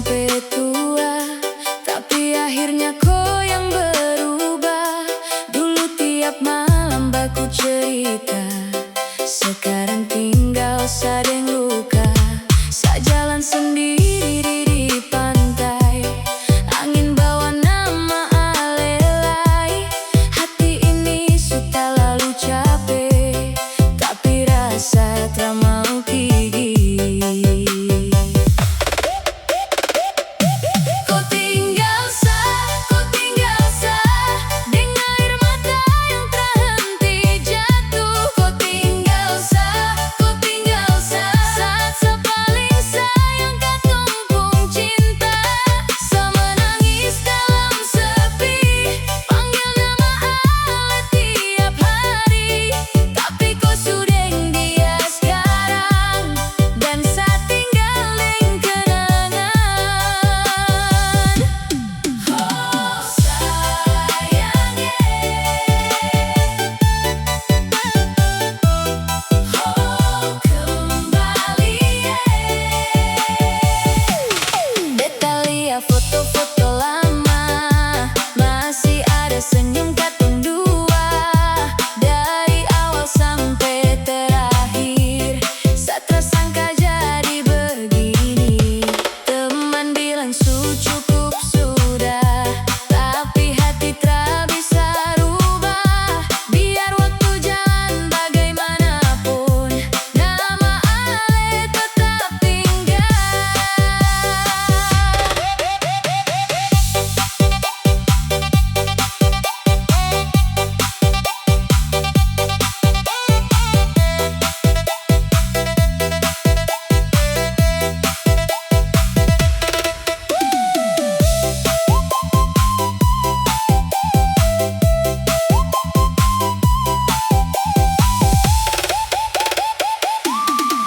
sampai tua, tapi akhirnya kau yang berubah. Dulu tiap malam baku cerita, sekarang tinggal sadeng luka. Sak jalan sendiri di pantai, angin bawa nama alelai. Hati ini sudah lalu capek, tapi rasa tak mau pergi. Kau tinggal sah dengan air mata yang tak henti jatuh. Kau tinggal sah saat sepaling sayang kau tumpung cinta. Semenangis dalam sepi, panggil nama Allah tiap hari, tapi kau sudah dia sekarang, dan saya tinggal dengan kenangan. Oh sayangnya, oh kembali. Beta lihat foto-foto lama, masih ada senyum katong dua. Dari awal sampai terakhir, tak tersangka jadi begini. Teman bilang cukup sudah, tapi hati tak bisa rubah. Biar waktu jalan bagaimanapun, nama Ale tetap tinggal.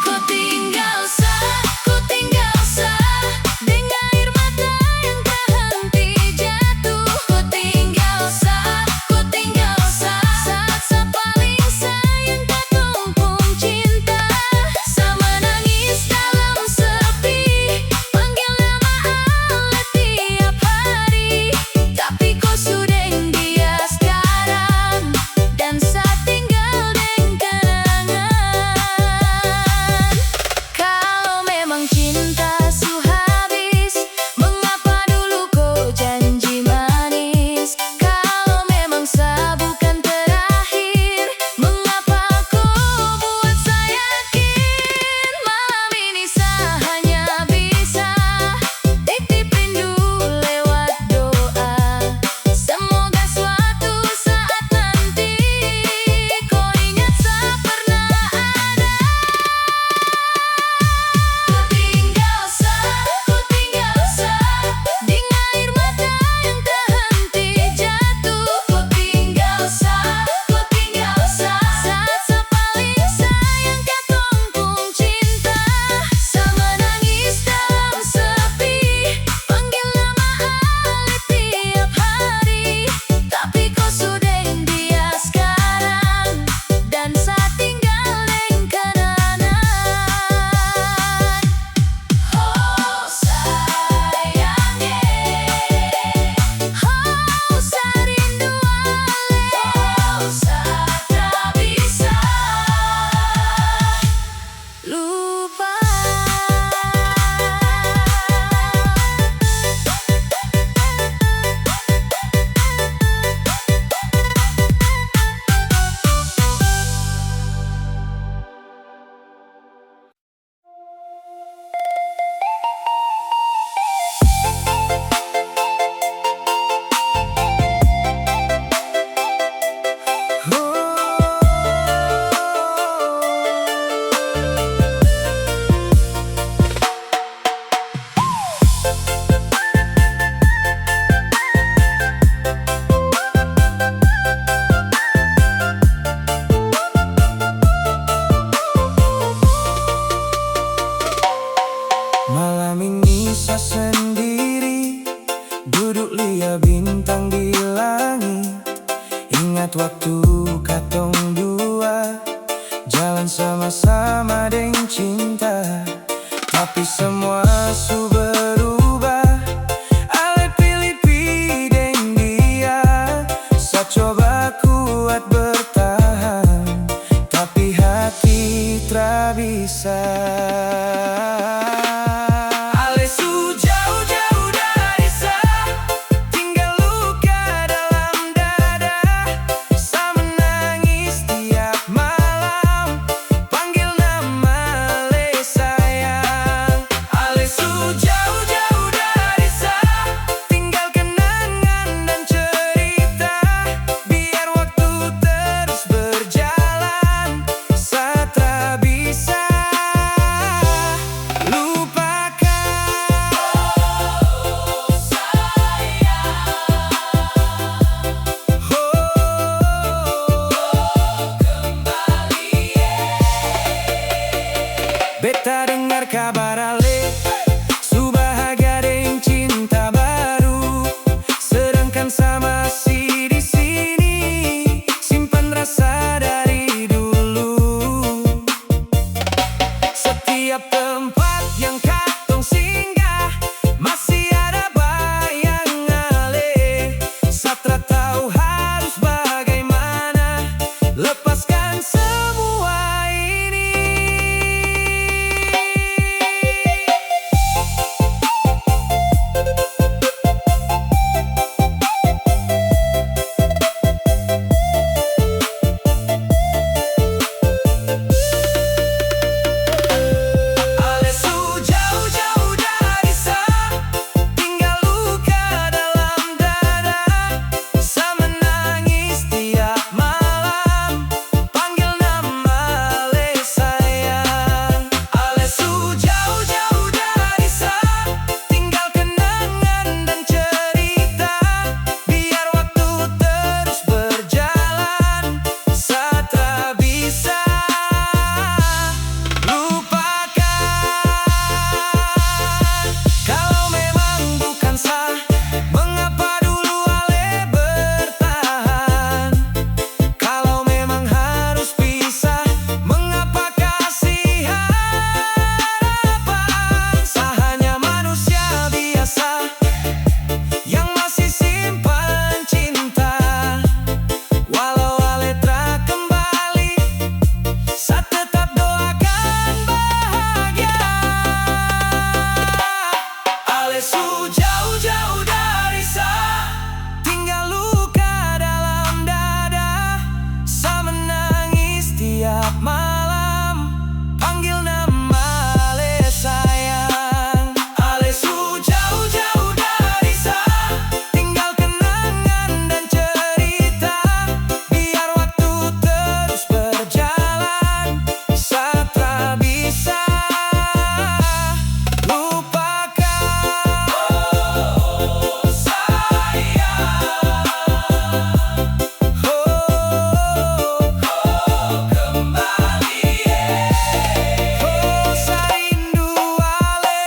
Kau tinggal sah dengan air mata yang tak henti jatuh. Kau tinggal sah saat sepaling sayang kau tumpung cinta. Semenangis dalam sepi, panggil nama Allah tiap hari, tapi kau sudah dia sekarang, dan saya tinggal dengan kenangan. Kalau memang cinta su habis, mengapa dulu kau janji manis? Kalau memang saya bukan terakhir, mengapa kau buat saya yakin? Malam ini saya hanya bisa titip rindu lewat doa. Semoga suatu saat nanti kau ingat saya pernah ada. Kau tinggal sah dengan air mata yang tak henti jatuh. Kau tinggal sah saat sepaling sayang kau tumpung cinta. Semenangis dalam sepi, panggil nama Allah tiap hari, tapi kau sudah dia sekarang, dan saya tinggal dengan kenangan. Oh sayangnya, oh saya rindu Ale, oh saya tak bisa lupa. Malam ini saya sendiri, duduk lihat bintang di langit. Ingat waktu katong dua, jalan sama-sama dengan cinta. Tapi semua su berubah. Beta dengar kabar ale su bahagia deng cinta baru, sedangkan sama si di sini simpan rasa dari dulu. Setiap tempat yang katong singgah masih ada bayang ale. Satra tahu harus bagaimana lepaskan semua ini. Ale su jauh-jauh dari sa, tinggal luka dalam dada. Sa menangis tiap malam, panggil nama ale sayang. Ale su jauh-jauh dari sa, tinggal kenangan dan cerita. Biar waktu terus berjalan, sa tak bisa lupakan. Kalau memang bukan sa, mengapa dulu ale bertahan? Kalau memang harus pisah, mengapa kasih harapan? Sa hanya manusia biasa yang masih simpan cinta. Walau ale telah kembali, sa tetap doakan bahagia. Ale su jauh-jauh dari sa, tinggal luka dalam dada. Sa menangis tiap malam, panggil nama ale sayang. Ale su jauh-jauh dari sa, tinggal kenangan dan cerita. Biar waktu terus berjalan, sa tak bisa lupakan. Oh sayang, kembali sa rindu ale.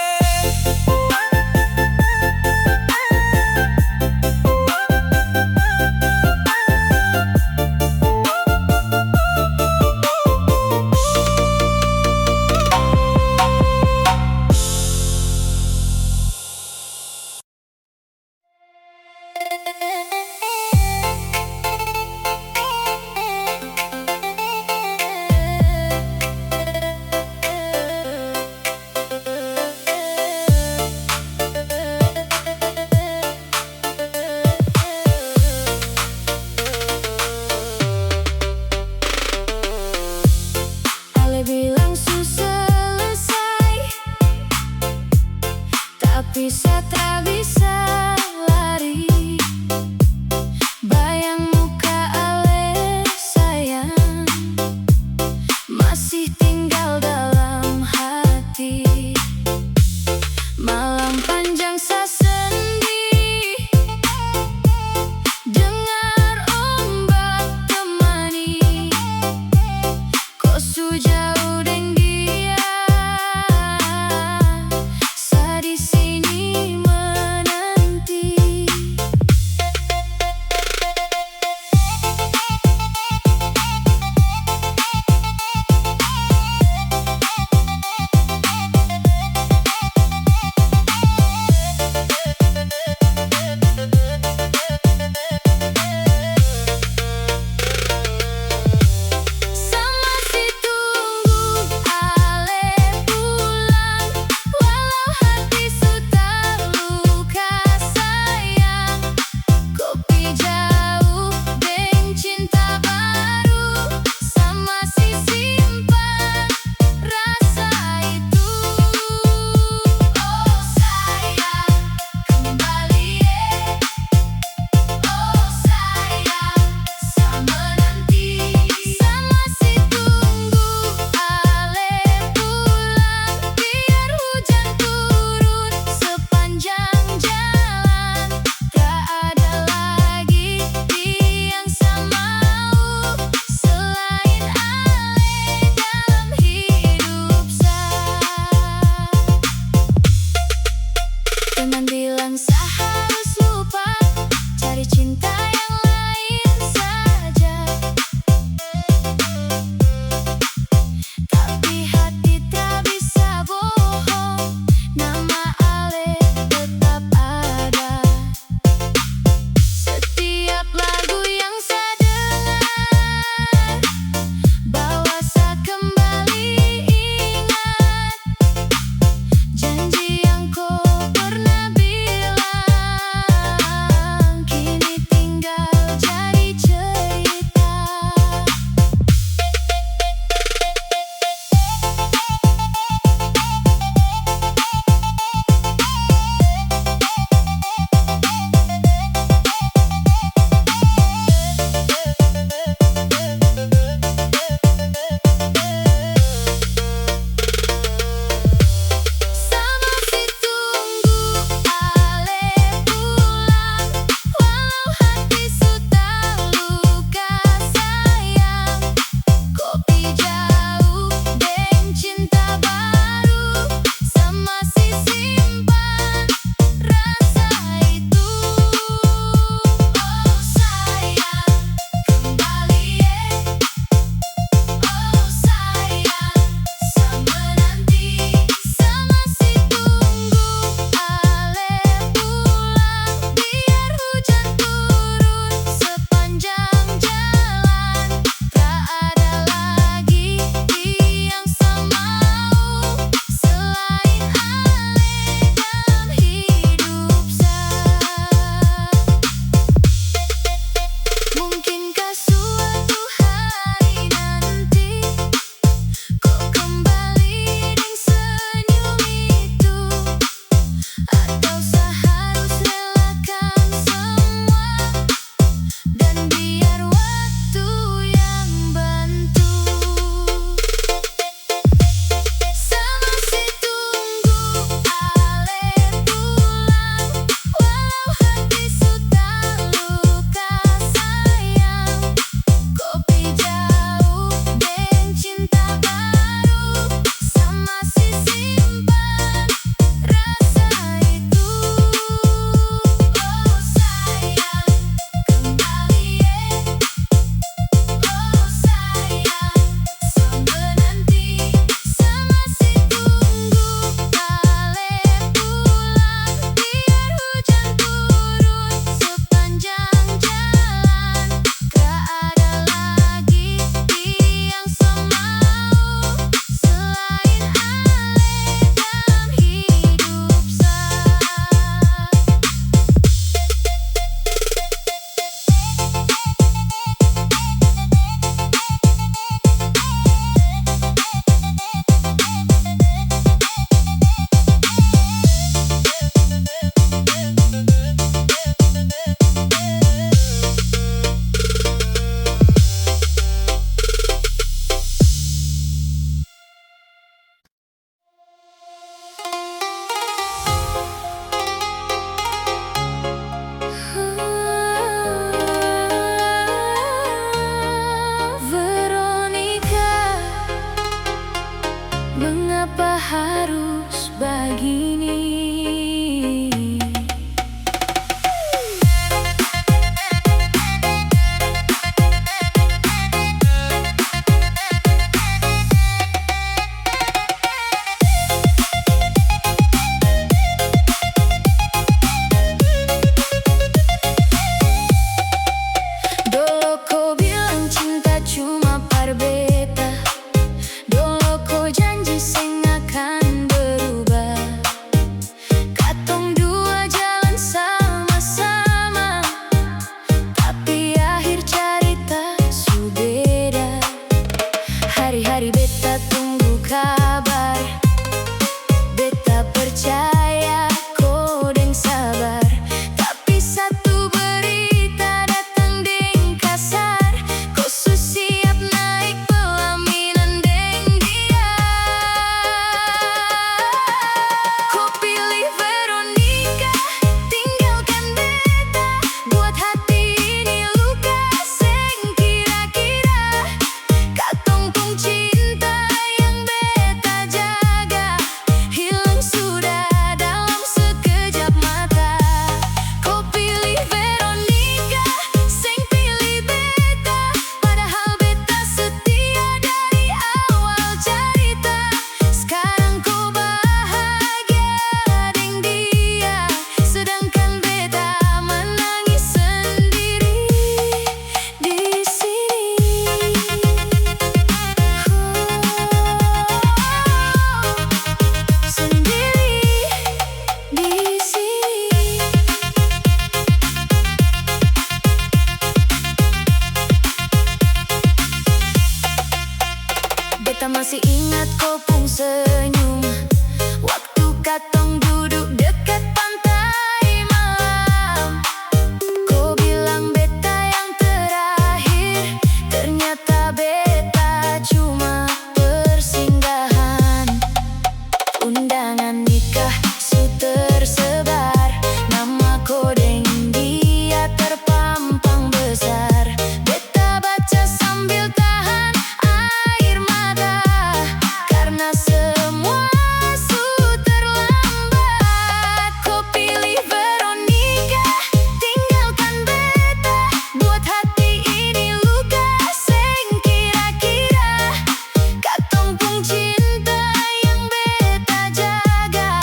Ale bilang su selesai, tapi sa tak bisa lari. Bayang muka ale sayang masih tinggal dalam hati. Malam panjang sa sendiri, dengar ombak temani. Kok su jauh deng dia, sa di sini menanti. Kenapa harus begini? Dulu kau bilang cinta cuma par beta, dulu kau janji seng akan berubah. Katong dua jalan sama-sama, tapi akhir cerita su beda. Hari-hari beta tunggu kabar, beta percaya kau deng sabar. Tapi satu berita datang deng kasar, kau su siap naik pelaminan deng dia. Kau pilih Veronica, tinggalkan beta, buat hati ini luka seng kira-kira. Katong pun cinta yang beta jaga, hilang sudah dalam sekejap mata. Kau pilih Veronica, seng pilih beta, padahal beta setia dari awal cerita. Sekarang kau bahagia deng dia, sedangkan beta menangis sendiri di sini. Sendiri di sini. Beta masih ingat kau pun senyum waktu katong duduk dekat pantai malam. Kau bilang beta yang terakhir, ternyata beta cuma persinggahan. Undangan nikah su tersebar, nama kau deng dia terpampang besar. Beta baca sambil tahan air mata, karena semua su terlambat. Kau pilih Veronica, tinggalkan beta, buat hati ini luka seng kira-kira. Katong pun cinta yang beta jaga,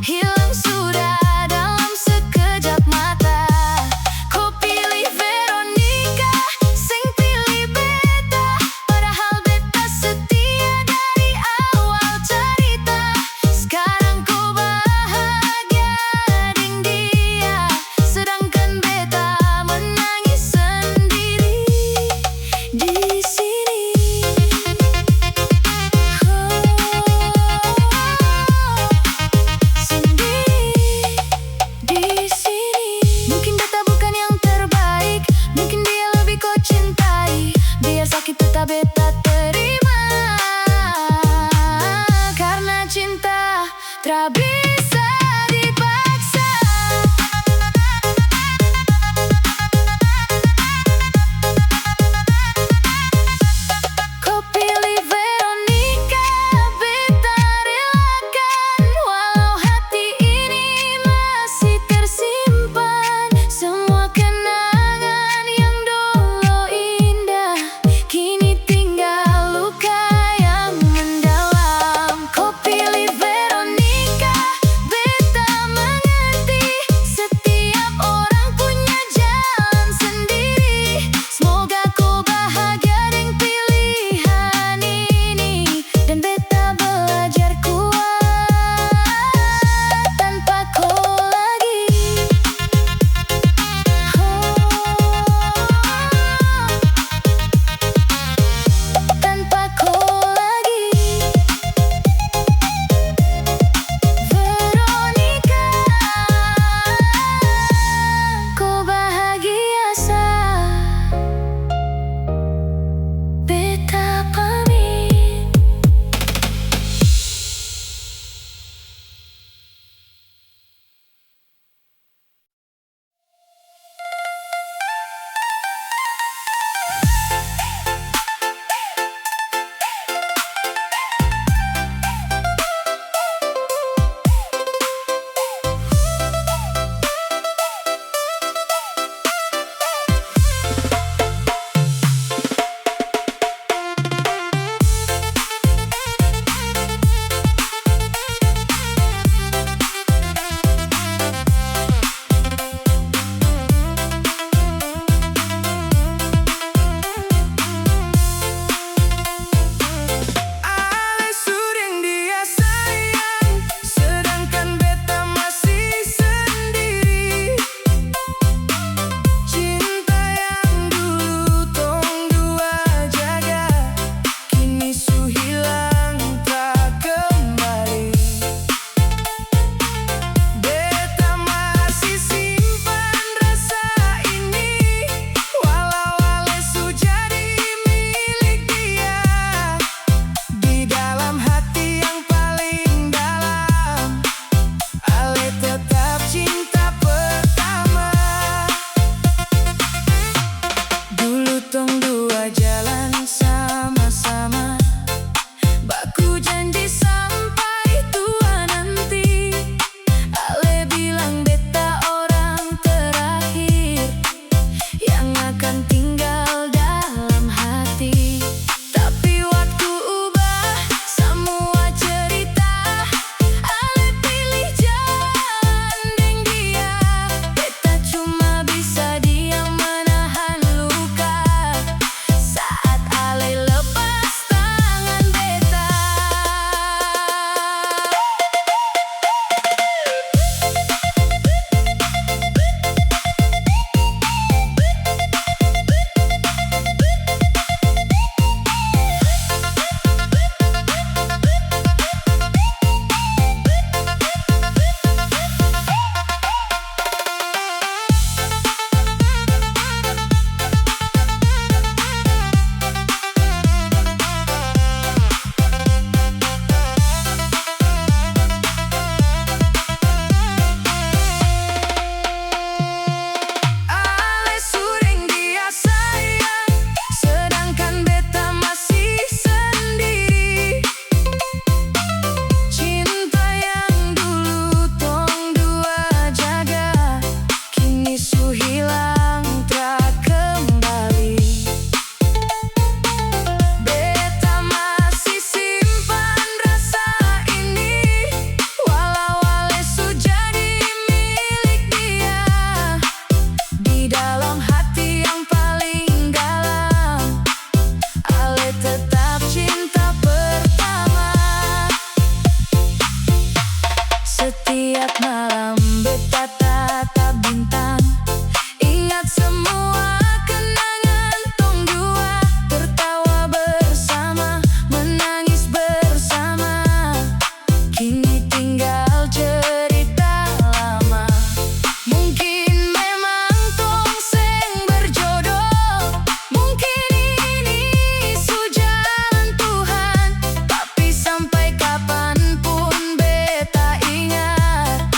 hilang sudah dalam sekejap mata. Kau pilih Veronica, seng pilih beta, padahal beta setia dari awal cerita. Sekarang kau bahagia deng dia, sedangkan beta menangis sendiri di sini. Sendiri di sini. Mungkin beta bukan yang terbaik, mungkin dia lebih kau cintai. Biar sakit tetap beta terima, karena cinta tak bisa dipaksa. Kau pilih Veronica, beta relakan, walau hati ini masih tersimpan. Semua kenangan yang dulu indah, kini tinggal luka yang mendalam. Kau pilih Veronica, Setiap malam bertatap bintang, ingat semua kenangan tong dua. Tertawa bersama, menangis bersama, kini tinggal cerita lama. Mungkin memang tong seng berjodoh, mungkin ini sujalan Tuhan. Tapi sampai kapanpun beta ingat,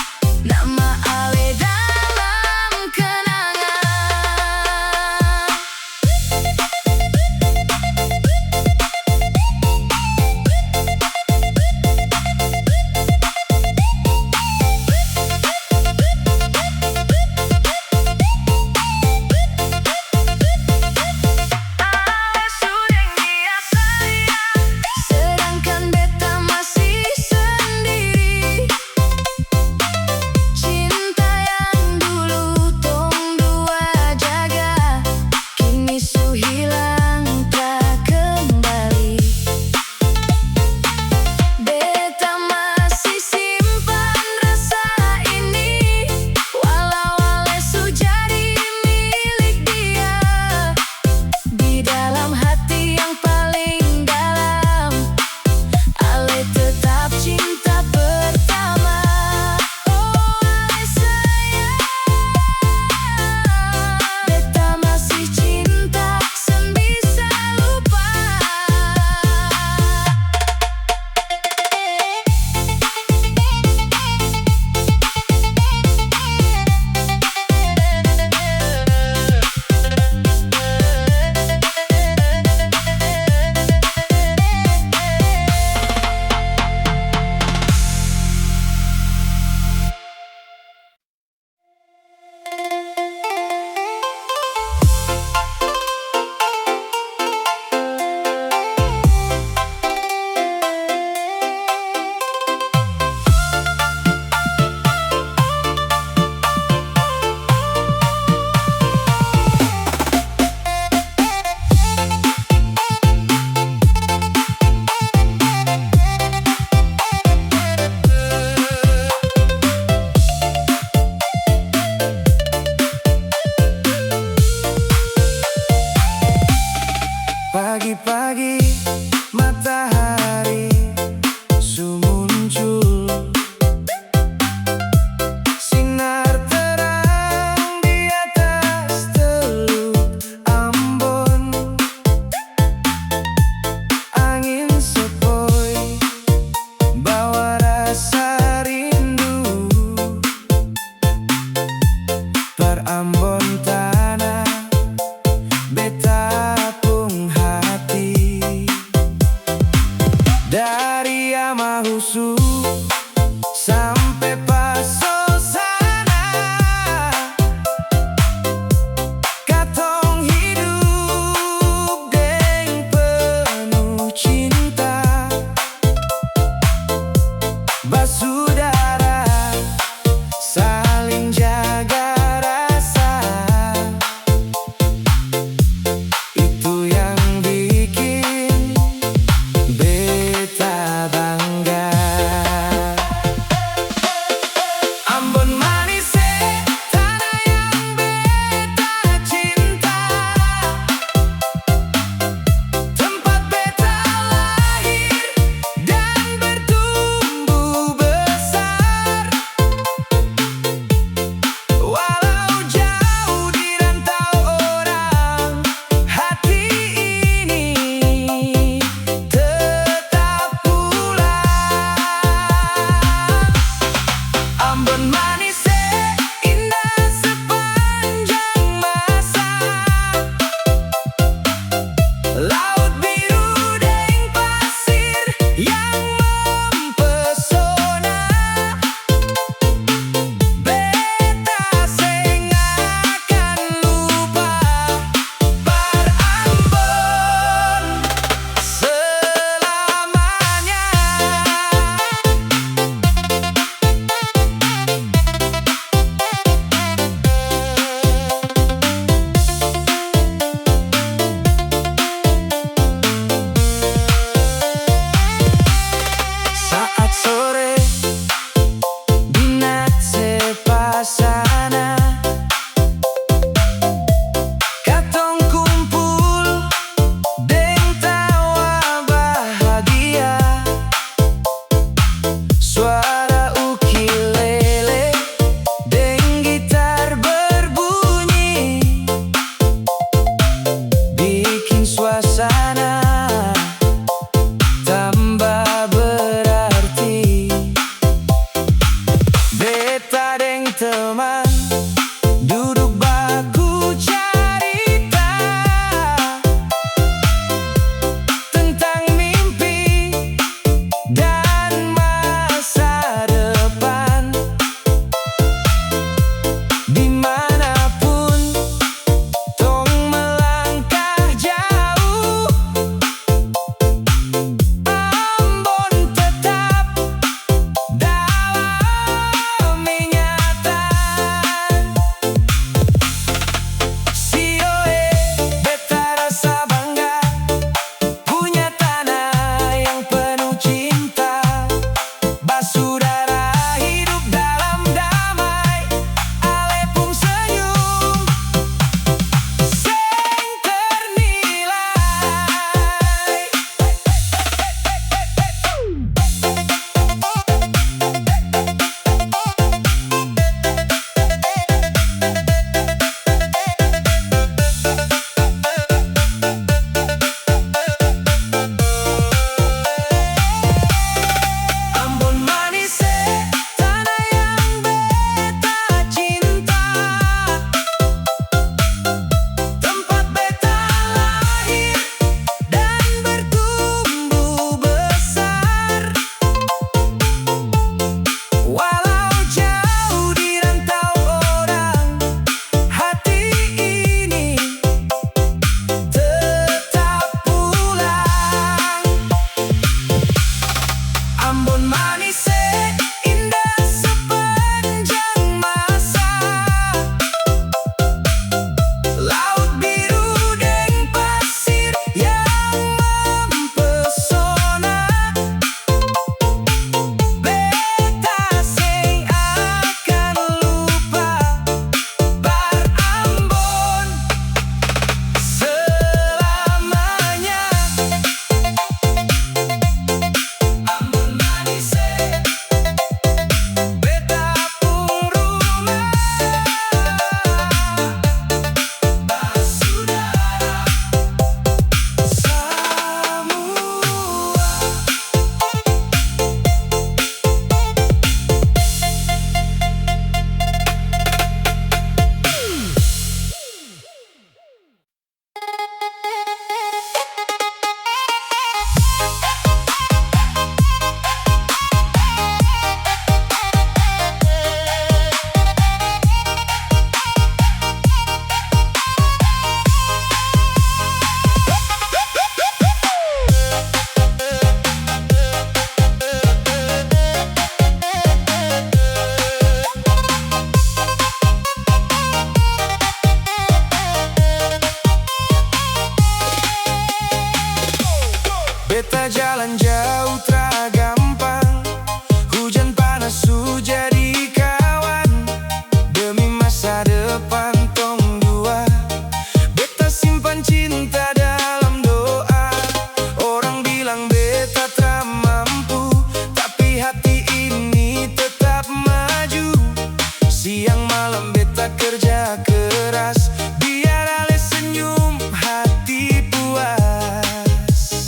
Siang malam beta kerja keras, biar ale senyum hati puas.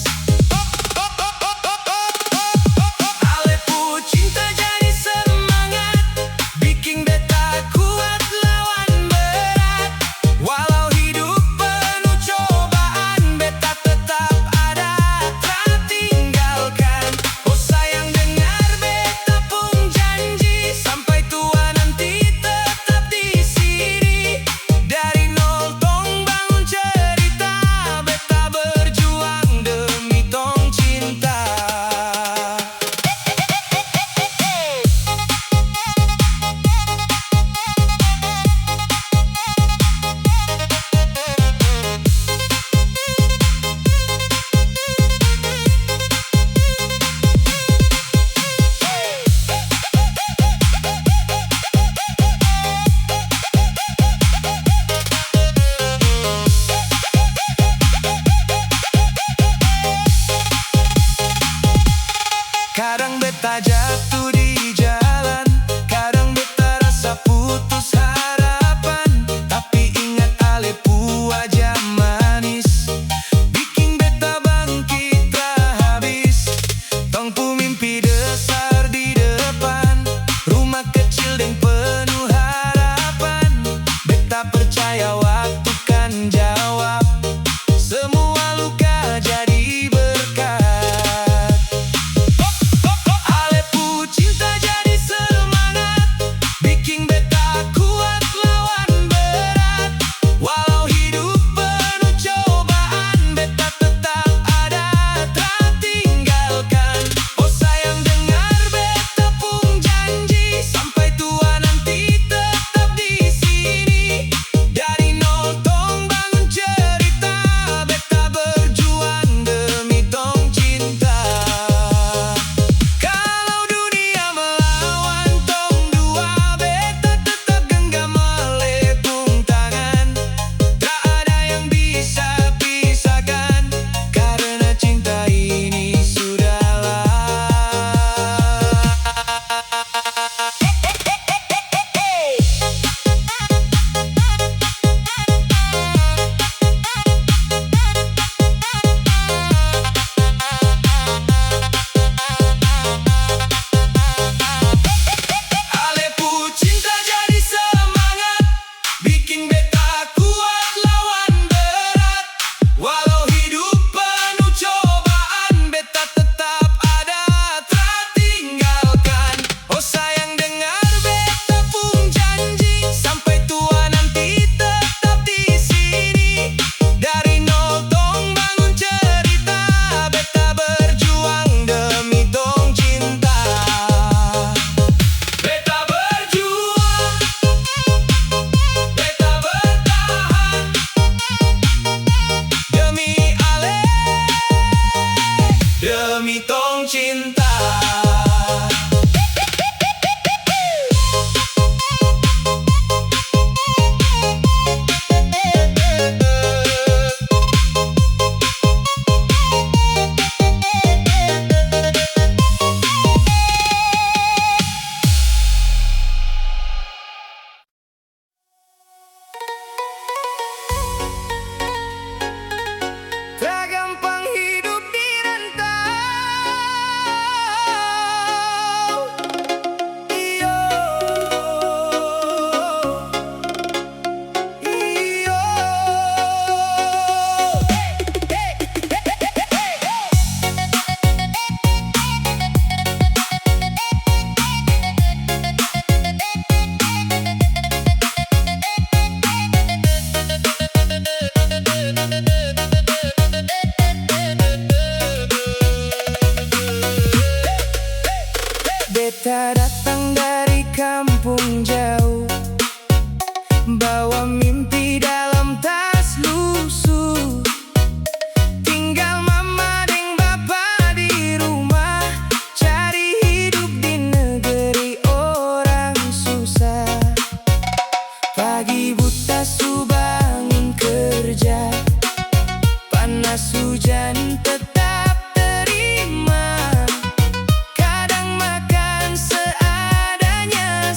Ale pu cinta jadi semangat, bikin beta kuat lawan berat. Walau hidup penuh cobaan, beta tetap ada, tak tinggalkan. Oh sayang dengar beta pun janji, sampai tua nanti tetap di sini. Dari nol tong bangun cerita, beta berjuang demi tong cinta. Kadang beta jatuh di jalan, kadang beta rasa putus harapan. Tapi ingat ale pu wajah manis, bikin beta bangkit tak habis. Tong pu mimpi besar di depan, rumah kecil dan penuh harapan. Beta percaya waktu kan jawab semua luka jadi berkat. Ale pu cinta jadi semangat, bikin beta kuat lawan berat. Walau hidup penuh cobaan, beta tetap ada, tak tinggalkan. Oh sayang dengar beta pun janji, sampai tua nanti tetap di sini. Dari nol tong bangun cerita, beta berjuang demi tong cinta. Kalau dunia melawan tong dua, beta tetap genggam melepung tangan. Tak ada yang bisa pisahkan, karena cinta ini sudahlah. Ale pu cinta jadi semangat, bikin beta kuat lawan berat. Walau hidup penuh cobaan, beta tetap ada, tak tinggalkan. Oh sayang dengar beta pun janji, sampai tua nanti tetap di sini. Dari nol tong bangun cerita, beta berjuang demi tong cinta. Beta berjuang, beta bertahan demi ale, demi tong cinta. Tak gampang hidup di rantau. Iyo, iyo. Beta datang dari kampung jauh, bawa mimpi dalam tas lusuh. Tinggal mama deng bapa di rumah, cari hidup di negeri orang susah. Pagi buta su bangun kerja, panas hujan tetap terima. Kadang makan seadanya,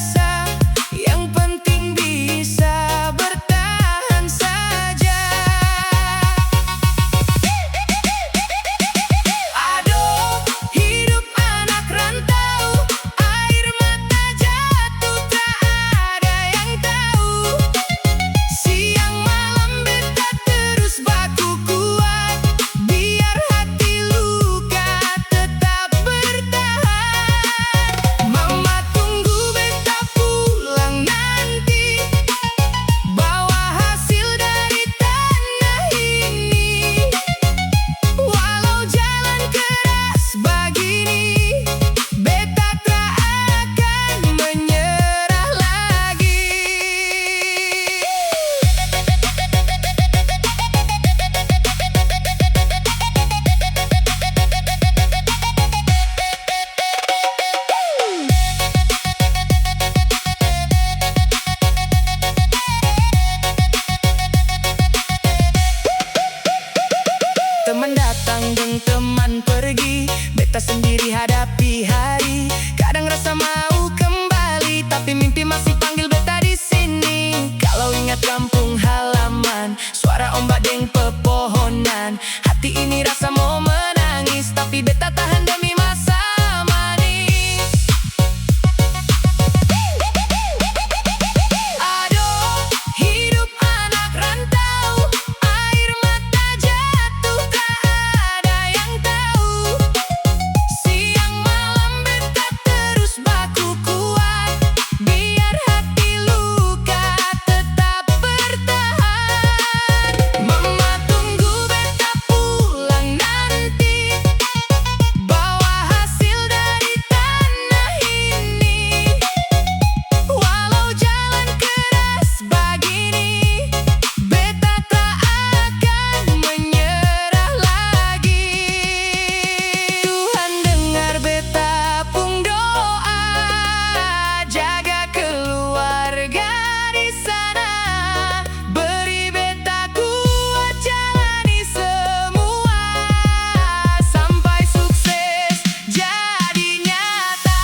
tapi mimpi masih panggil beta di sini. Kalau ingat kampung halaman, suara ombak deng pepohonan, hati ini rasa mau menangis, tapi beta tahan demi masa manis. Aduh, hidup anak rantau, air mata jatuh tak ada yang tahu. Siang malam beta terus baku kuat, biar hati luka tetap bertahan. Mama tunggu beta pulang nanti, bawa hasil dari tanah ini. Walau jalan keras begini, beta tak akan menyerah lagi. Tuhan dengar beta pung doa, jaga keluarga di sana, beri beta kuat jalani semua, sampai sukses jadi nyata.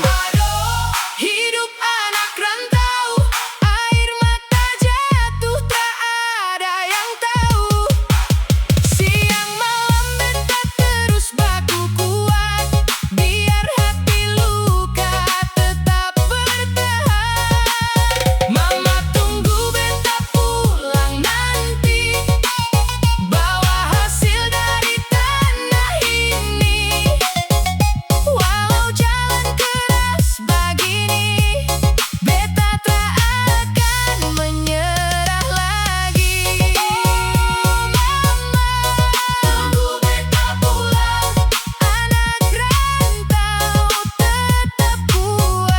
Aduh, hidup anak rantau, air mata jatuh tak ada yang tahu. Siang malam beta terus baku kuat, biar hati luka tetap bertahan. Mama tunggu beta pulang nanti, bawa hasil dari tanah ini. Walau jalan keras begini, beta tak akan menyerah lagi. Mama tunggu beta pulang, anak rantau tetap kuat.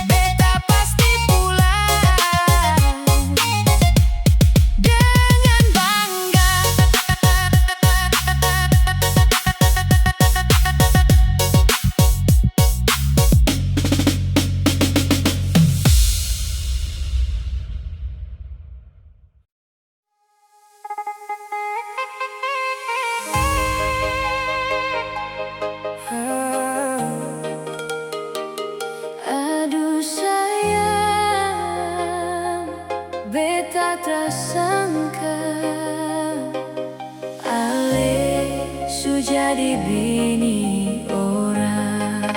Beta pasti pulang dengan bangga. Aduh sayang, beta tak sangka ale su jadi bini orang.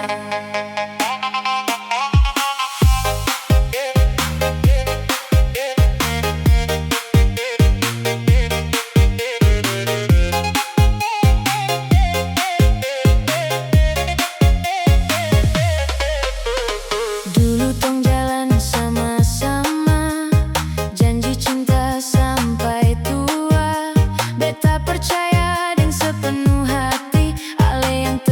Dulu tong jalan sama-sama, janji cinta sampai tua. Beta percaya dengan sepenuh hati, ale yang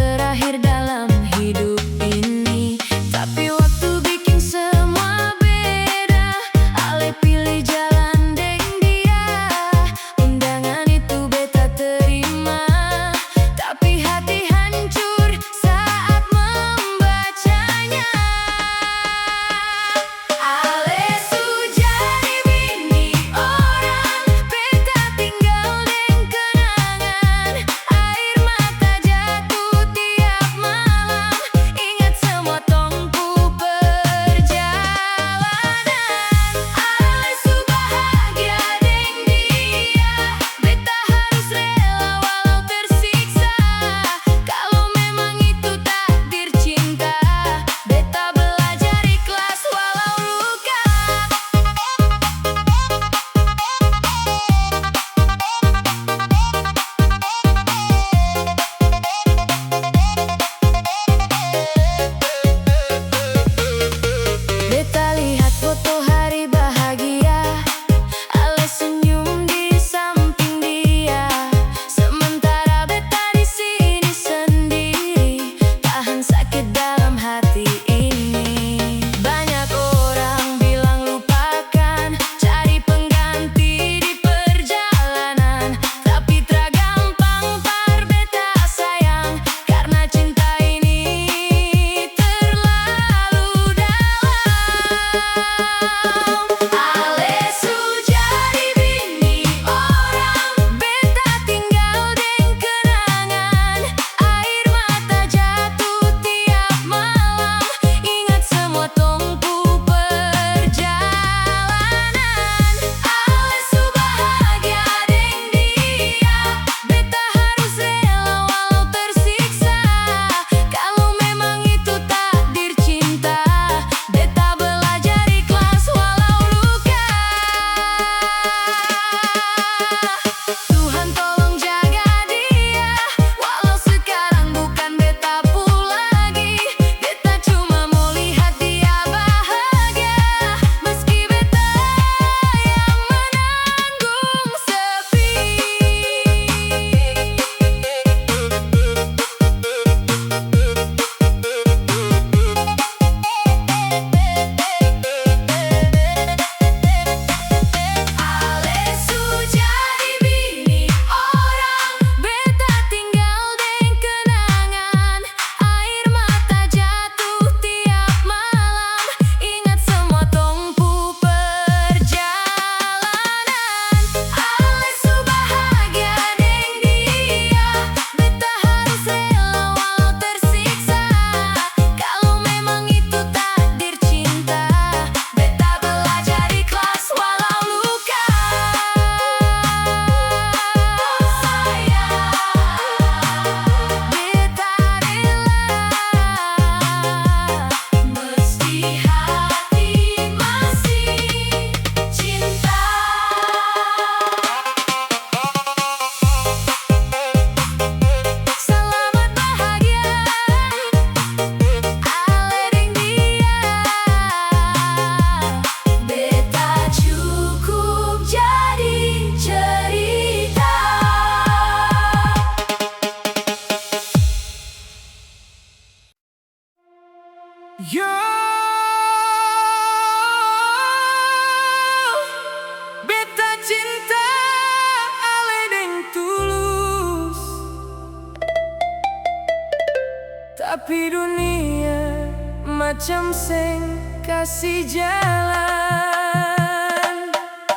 Tapi dunia macam seng kasih jalan.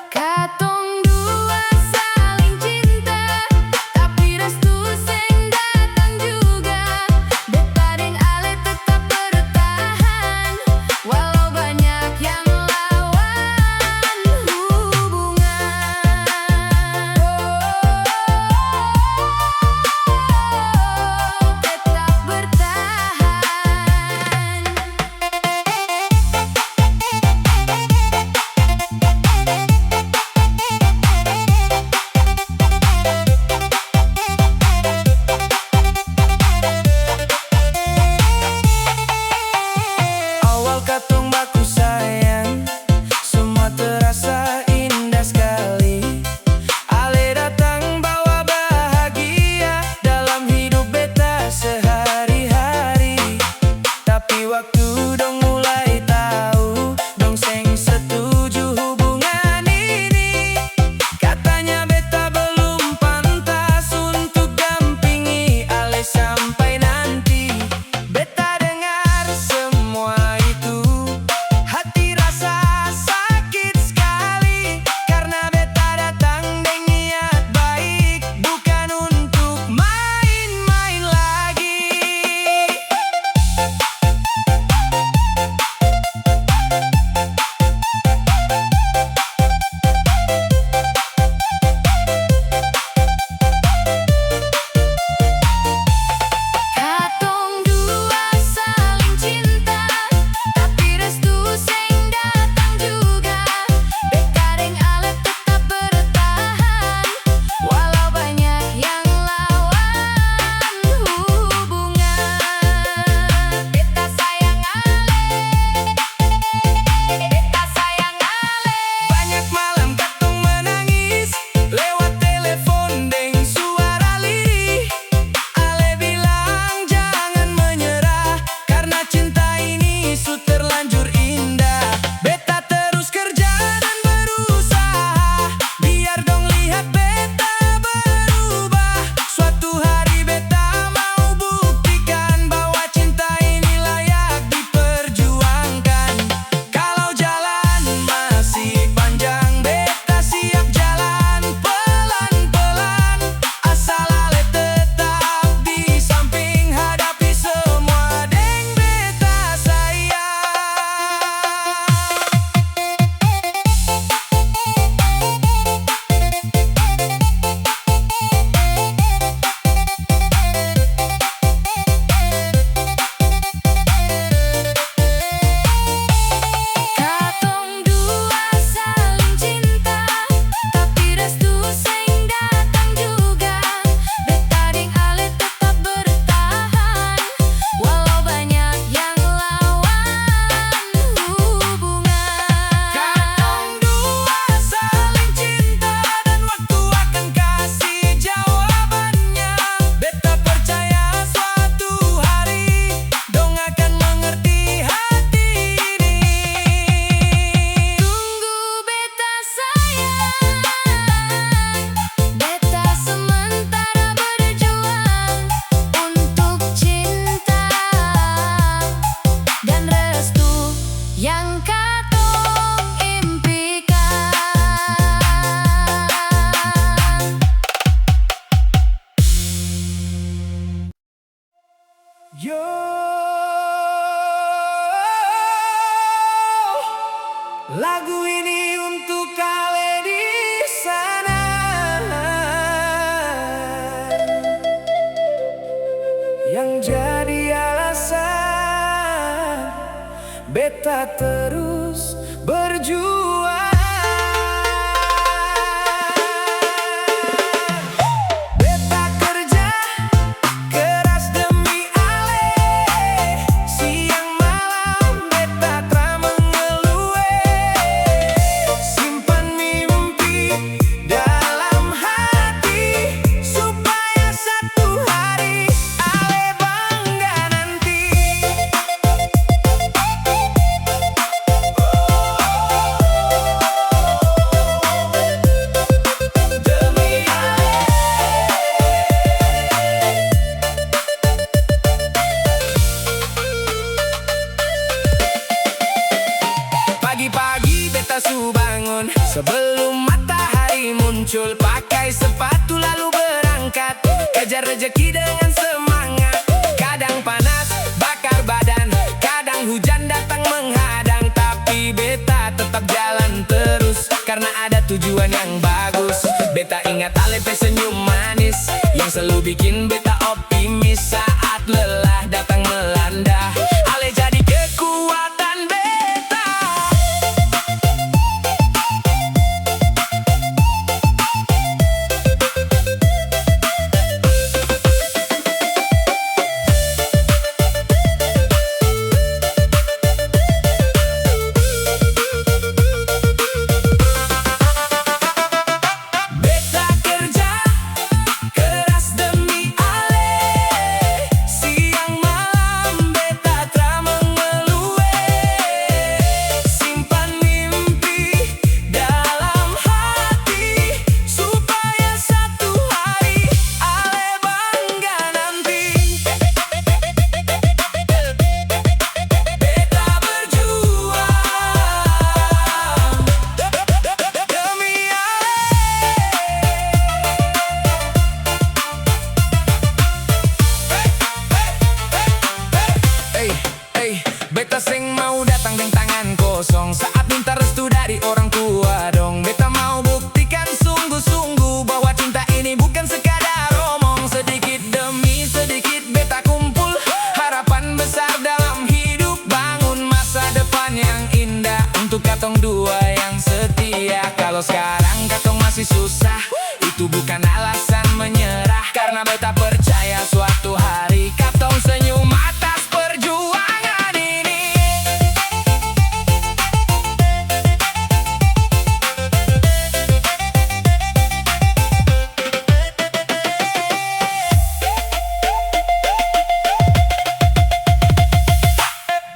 Katong dua saling cinta, tapi restu seng datang juga. Beta deng Ale tetap bertahan, walau banyak yang lawan hubungan. Tetap bertahan. Awal katong baku sayang, semua terasa indah sekali. Ale datang bawa bahagia dalam hidup beta sehari-hari. Tapi waktu dong mulai tahu, dong seng setuju hubungan ini. Katanya beta belum pantas untuk dampingi Ale sampai nanti. Beta dengar semua itu, hati rasa sakit sekali. Karena beta datang dengan niat baik, bukan untuk main-main lagi. Katong dua saling cinta, tapi restu seng datang juga. Beta deng Ale tetap bertahan, walau banyak yang lawan hubungan. Beta sayang Ale, beta sayang Ale. Banyak malam katong menangis lewat telepon deng suara lirih. Ale bilang jangan menyerah, karena cinta ini su terlanjur indah. Beta terus kerja dan berusaha, biar dong lihat beta berubah. Suatu hari beta mau buktikan bahwa cinta ini layak diperjuangkan. Kalau jalan masih panjang, beta siap jalan pelan-pelan. Asal Ale tetap di samping, hadapi semua deng beta sayang. Katong dua saling cinta, tapi restu seng datang juga. Beta deng Ale tetap bertahan, walau banyak yang lawan hubungan. Katong dua saling cinta, dan waktu akan kasih jawabannya. Beta percaya suatu hari dong akan mengerti hati ini. Tunggu beta sayang, beta sementara berjuang untuk cinta dan restu yang katong impikan. Yo, lagu ini untuk Ale di sana yang jadi alasan beta terus berjuang. Beta kerja keras demi Ale, siang malam beta tak mengeluh. Simpan mimpi dalam hati, supaya satu hari Ale bangga nanti. rejeki dengan semangat. Kadang panas, bakar badan, kadang hujan datang menghadang, tapi beta tetap jalan terus karena ada tujuan yang bagus. Beta ingat Alepe senyum manis yang selalu bikin beta optimis saat lelah datang melanda. Ale jadi kekuatan beta. Beta kerja keras demi Ale, siang malam beta tra mengeluh. Simpan mimpi dalam hati supaya satu hari Ale bangga nanti. Beta berjuang demi beta seng mau datang dengan tangan kosong saat minta restu dari orang tua dong. Beta mau buktikan sungguh-sungguh bahwa cinta ini bukan sekadar omong. Sedikit demi sedikit beta kumpul harapan besar dalam hidup, bangun masa depan yang indah untuk katong dua yang setia. Kalau sekarang katong masih susah, itu bukan alasan menyerah, karena beta percaya suatu hari katong senyum atas perjuangan ini.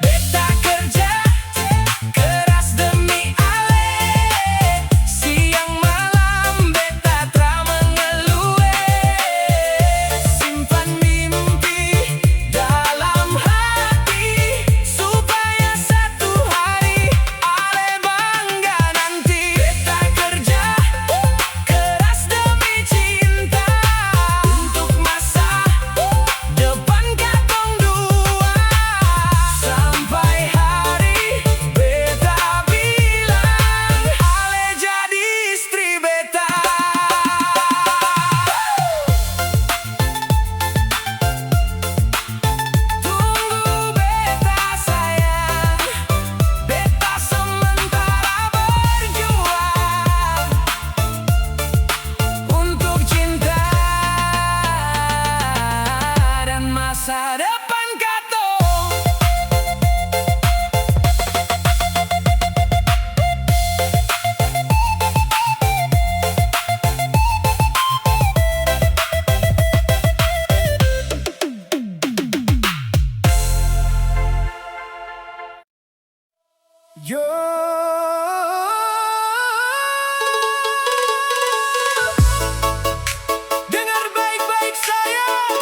Beta kerja keras demi Ale, siang malam beta tra mengeluh. Simpan mimpi dalam hati supaya satu hari Ale bangga nanti. Beta kerja keras demi cinta untuk masa depan katong dua, sampai hari beta bilang Ale jadi istri beta. Tunggu beta sayang, beta sementara berjuang untuk cinta dan masa depan katong. Yo, dengar baik-baik sayang,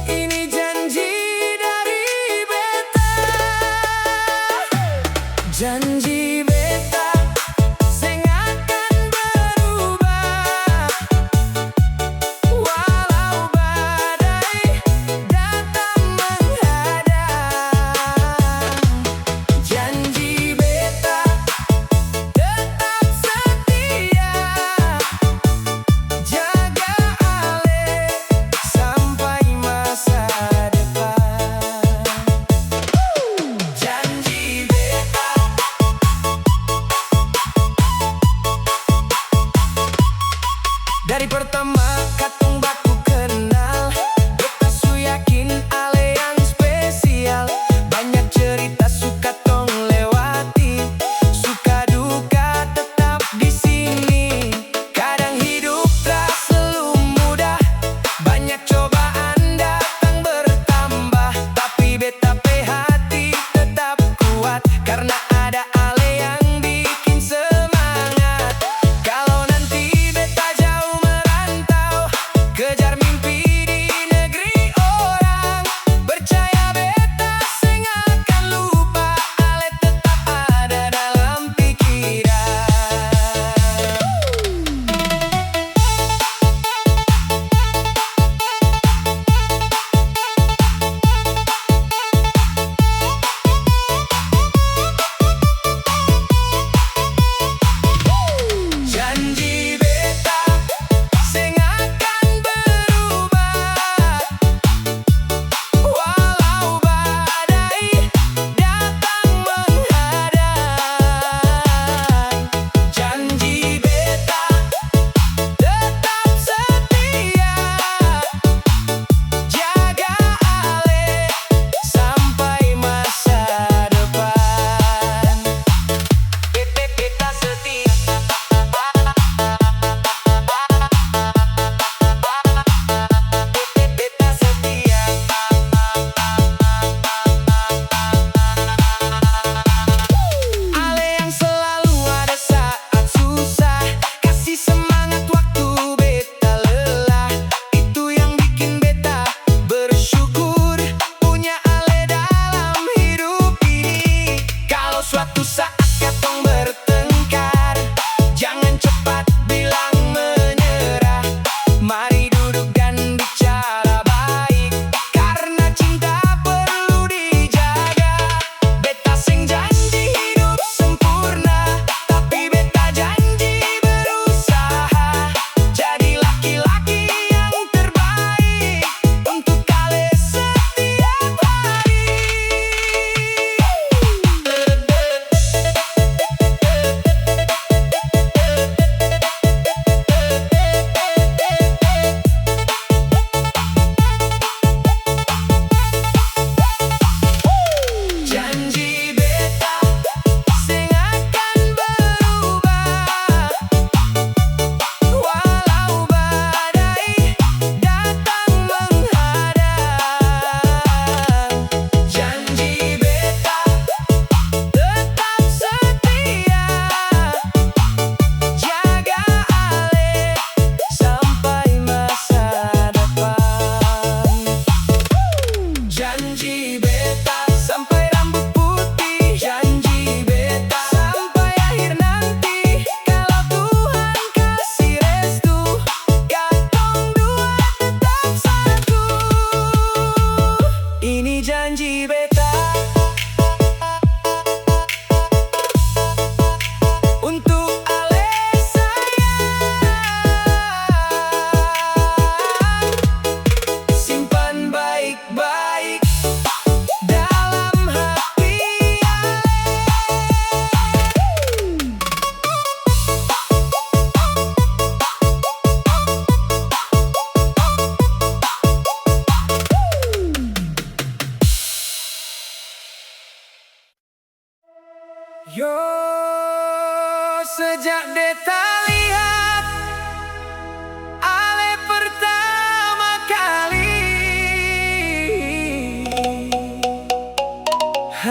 ini janji dari beta. Janji beta seng akan berubah walau badai datang menghadang. Janji beta tetap setia, jaga Ale sampai masa depan. Janji beta dari pertama katong baku kenal, beta su yakin Ale yang spesial. Banyak cerita suka tong lewati, suka duka tetap di sini. Kadang hidup tak selalu mudah, banyak cobaan datang bertambah, tapi beta pe hati tetap kuat karena ada Ale yang bikin semangat. Kalau nanti beta jauh merantau,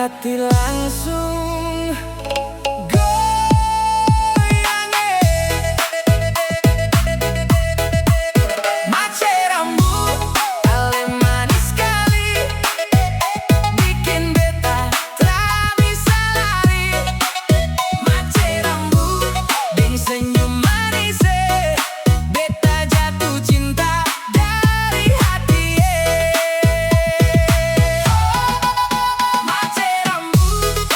hati langsung goyang. Mace rambut, ale manis sekali, bikin beta tak bisa lari. Mace rambut, deng senyum manis, beta jatuh cinta dari hati. Mace rambut,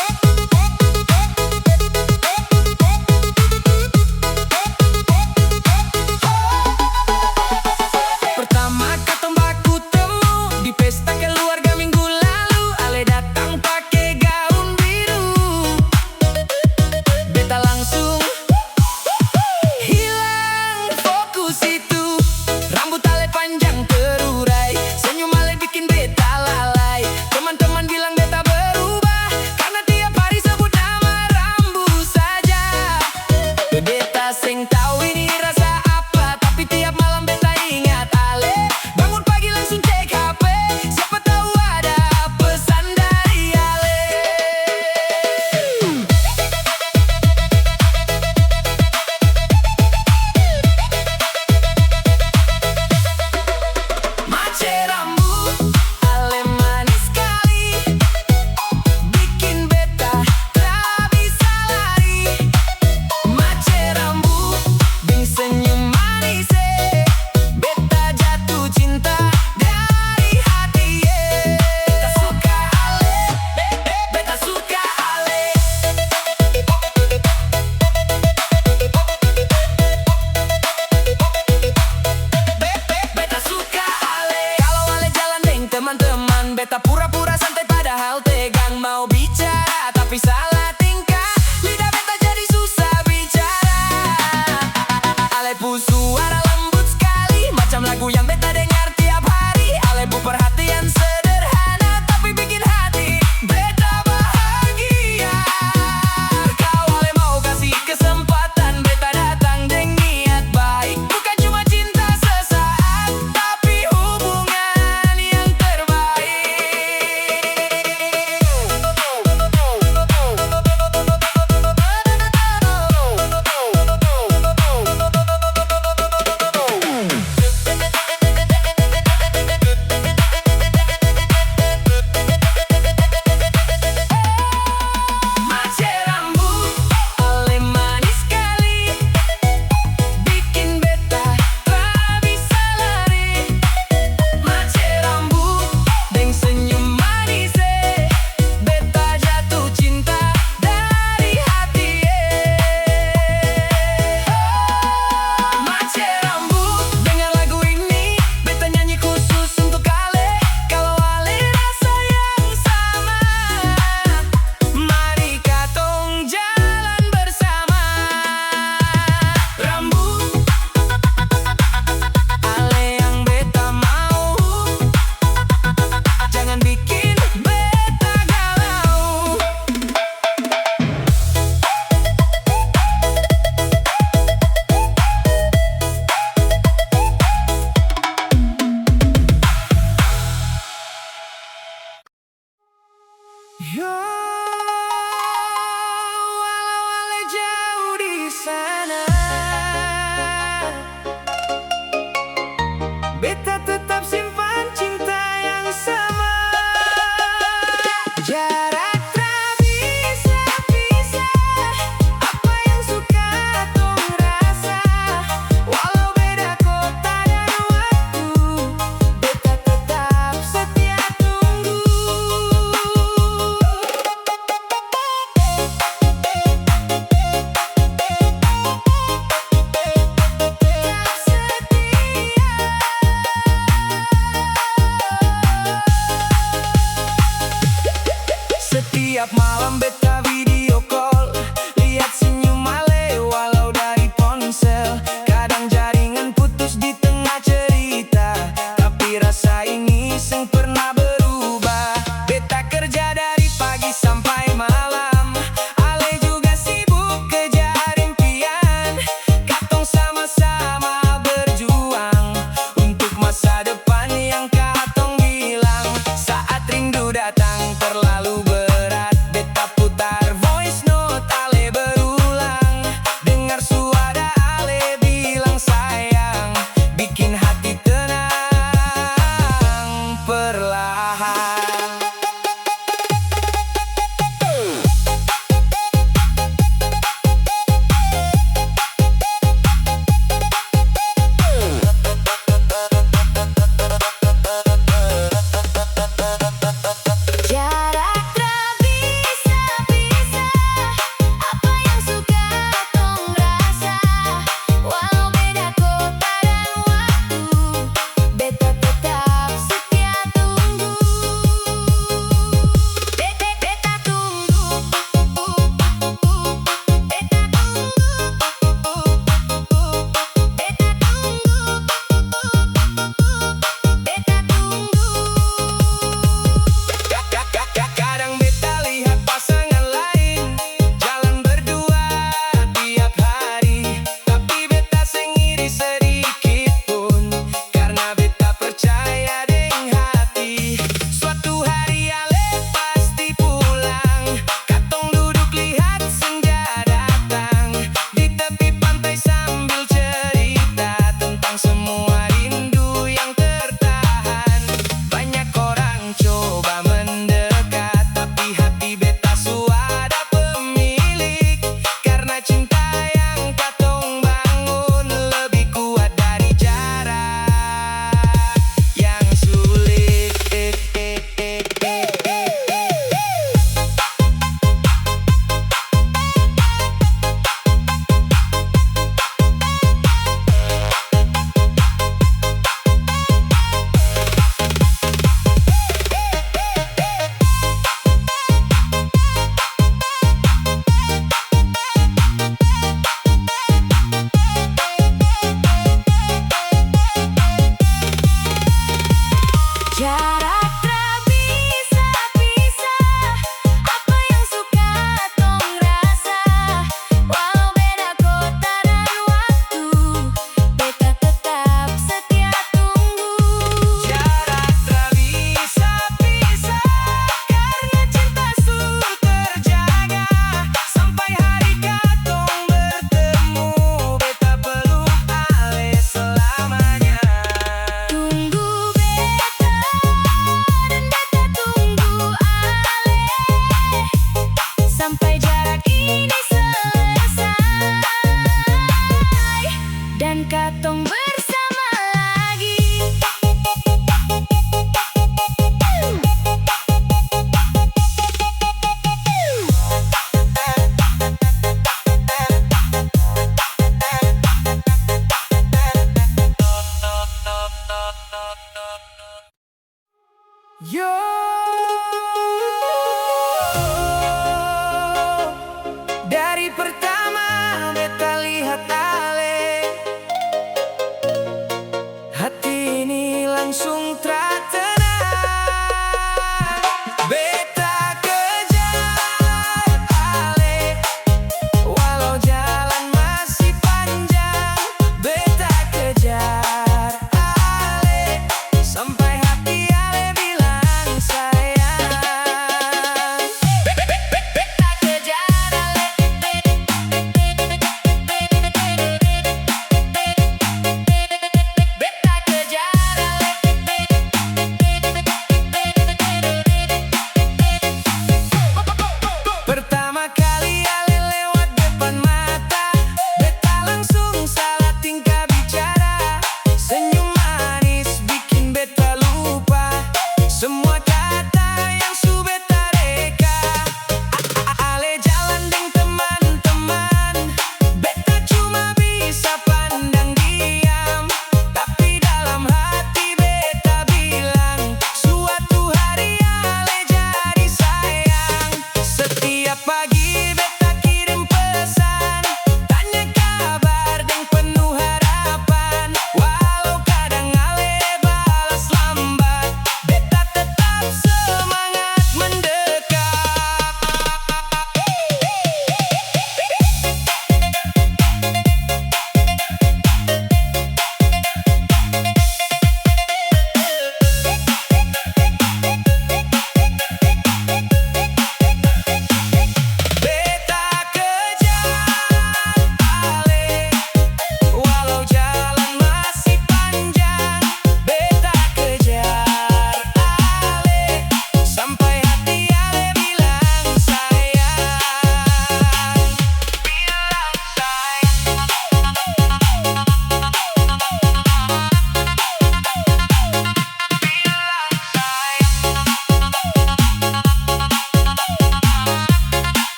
katong bersama.